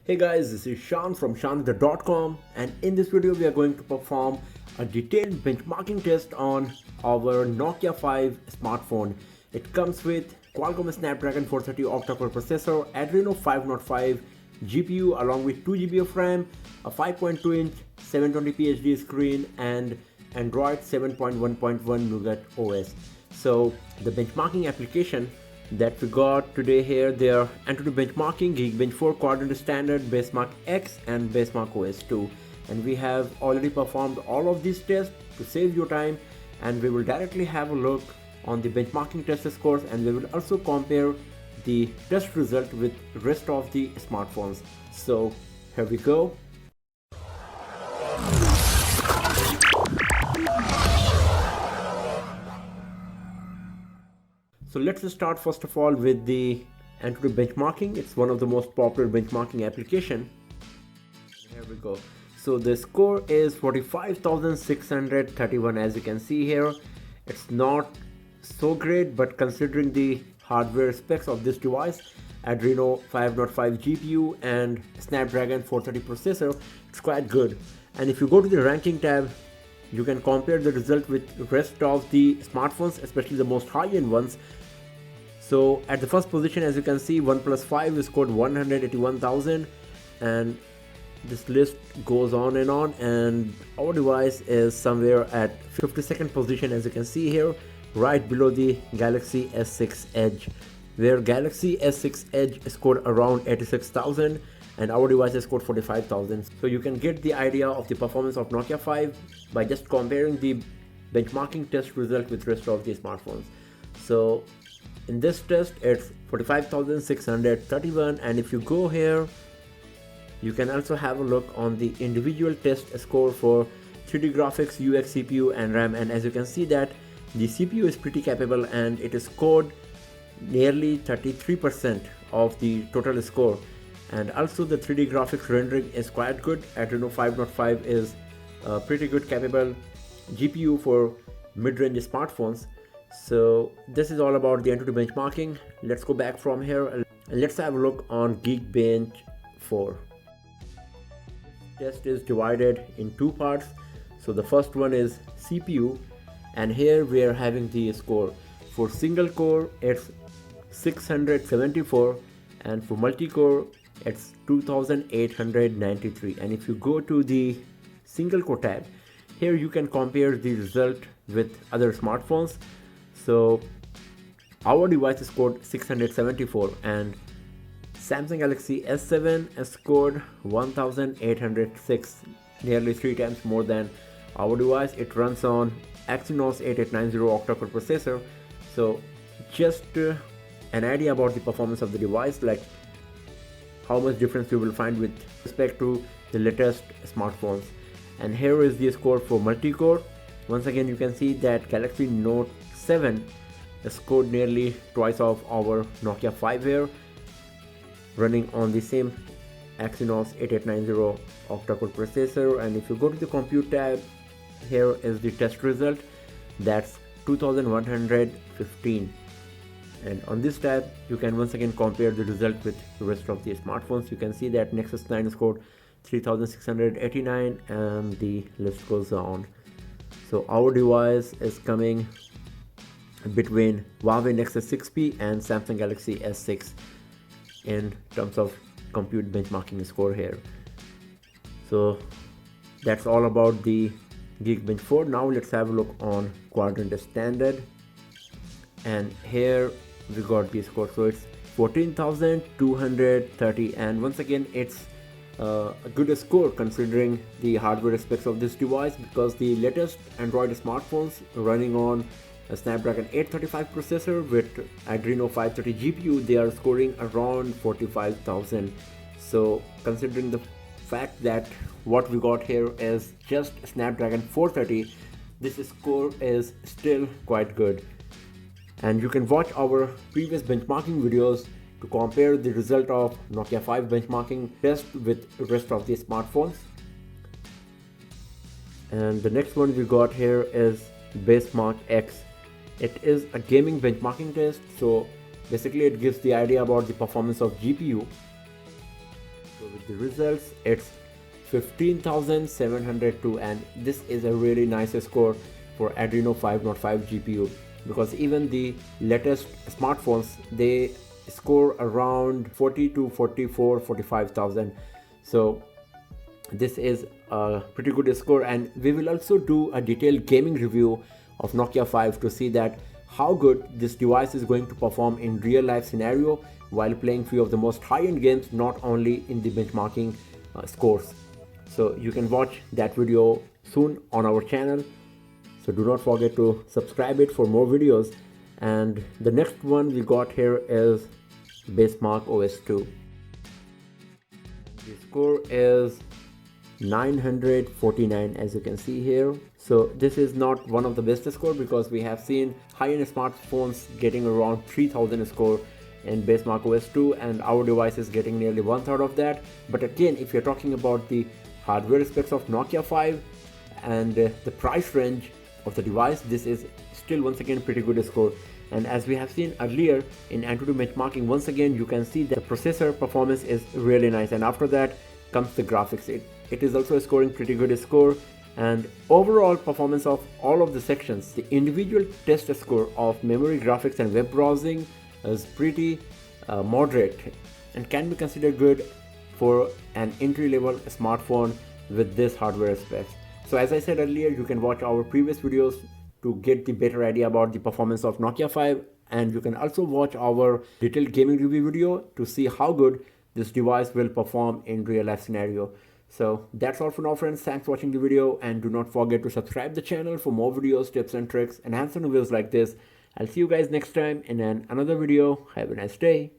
Hey guys, this is Shan from shanwitha.com, and in this video we are going to perform a detailed benchmarking test on our Nokia 5 smartphone. It comes with Qualcomm Snapdragon 430 octa-core processor, Adreno 505 GPU along with 2 GB of RAM, a 5.2-inch 720p HD screen, and Android 7.1.1 Nougat OS. So the benchmarking application that we got today here, they are Antutu benchmarking, Geekbench 4, Quadrant Standard, Basemark X, and Basemark OS 2. And we have already performed all of these tests to save your time, and we will directly have a look on the benchmarking test scores, and we will also compare the test result with rest of the smartphones. So here we go. So let's start first of all with the Antutu benchmarking. It's one of the most popular benchmarking application. Here we go. So the score is 45,631. As you can see here, it's not so great, but considering the hardware specs of this device, Adreno 505 GPU and Snapdragon 430 processor, it's quite good. And if you go to the ranking tab, you can compare the result with the rest of the smartphones, especially the most high-end ones. So at the first position, as you can see, OnePlus 5 scored 181,000, and this list goes on, and our device is somewhere at 52nd position, as you can see here, right below the Galaxy S6 Edge, where Galaxy S6 Edge scored around 86,000 and our device has scored 45,000. So you can get the idea of the performance of Nokia 5 by just comparing the benchmarking test result with rest of the smartphones. So in this test, it's 45,631, and if you go here, you can also have a look on the individual test score for 3D graphics, UX, CPU, and RAM. And as you can see that the CPU is pretty capable, and it is scored nearly 33% of the total score. And also the 3D graphics rendering is quite good. Adreno 505 is a pretty good capable GPU for mid-range smartphones. So this is all about the Antutu benchmarking. Let's go back from here and let's have a look on Geekbench 4. Test is divided in two parts. So the first one is CPU, and here we are having the score. For single core it's 674, and for multi-core it's 2893. And if you go to the single core tab, here you can compare the result with other smartphones. So our device scored 674, and Samsung Galaxy S7 scored 1806, nearly 3 times more than our device. It runs on Exynos 8890 octa-core processor. So just an idea about the performance of the device, like how much difference you will find with respect to the latest smartphones. And here is the score for multi-core. Once again, you can see that Galaxy Note 7 scored nearly twice of our Nokia 5 here, running on the same Exynos 8890 octa-core processor. And if you go to the compute tab, here is the test result. That's 2115. And on this tab, you can once again compare the result with the rest of the smartphones. You can see that Nexus 9 scored 3689, and the list goes on. So our device is coming between Huawei Nexus 6P and Samsung Galaxy S6 in terms of compute benchmarking score here. So that's all about the Geekbench 4. Now let's have a look on Quadrant Standard, and here we got the score. So it's 14,230, and once again it's a good score considering the hardware specs of this device, because the latest Android smartphones running on a Snapdragon 835 processor with Adreno 530 GPU, they are scoring around 45,000. So considering the fact that what we got here is just Snapdragon 430, this score is still quite good. And you can watch our previous benchmarking videos to compare the result of Nokia 5 benchmarking test with the rest of the smartphones. And the next one we got here is Basemark X. It is a gaming benchmarking test, so basically it gives the idea about the performance of GPU. So with the results, it's 15,702, and this is a really nice score for Adreno 505 GPU, because even the latest smartphones, they score around 40 to 44, 45,000. So this is a pretty good score, and we will also do a detailed gaming review of Nokia 5 to see that how good this device is going to perform in real life scenario while playing few of the most high-end games, not only in the benchmarking scores. So you can watch that video soon on our channel, so do not forget to subscribe it for more videos. And the next one we got here is Benchmark OS 2. The score is 949, as you can see here. So this is not one of the best score, because we have seen high-end smartphones getting around 3000 score in Benchmark OS 2, and our device is getting nearly 1/3 of that. But again, if you're talking about the hardware specs of Nokia 5 and the price range of the device, this is still once again pretty good score. And as we have seen earlier in Antutu benchmarking, once again you can see that the processor performance is really nice, and after that comes the graphics. It is also scoring pretty good score, and overall performance of all of the sections, the individual test score of memory, graphics and web browsing is pretty moderate and can be considered good for an entry-level smartphone with this hardware specs. So as I said earlier, you can watch our previous videos to get the better idea about the performance of Nokia 5, and you can also watch our detailed gaming review video to see how good this device will perform in real life scenario. So that's all for now, friends. Thanks for watching the video, and do not forget to subscribe the channel for more videos, tips and tricks and hands-on videos like this. I'll see you guys next time in another video. Have a nice day.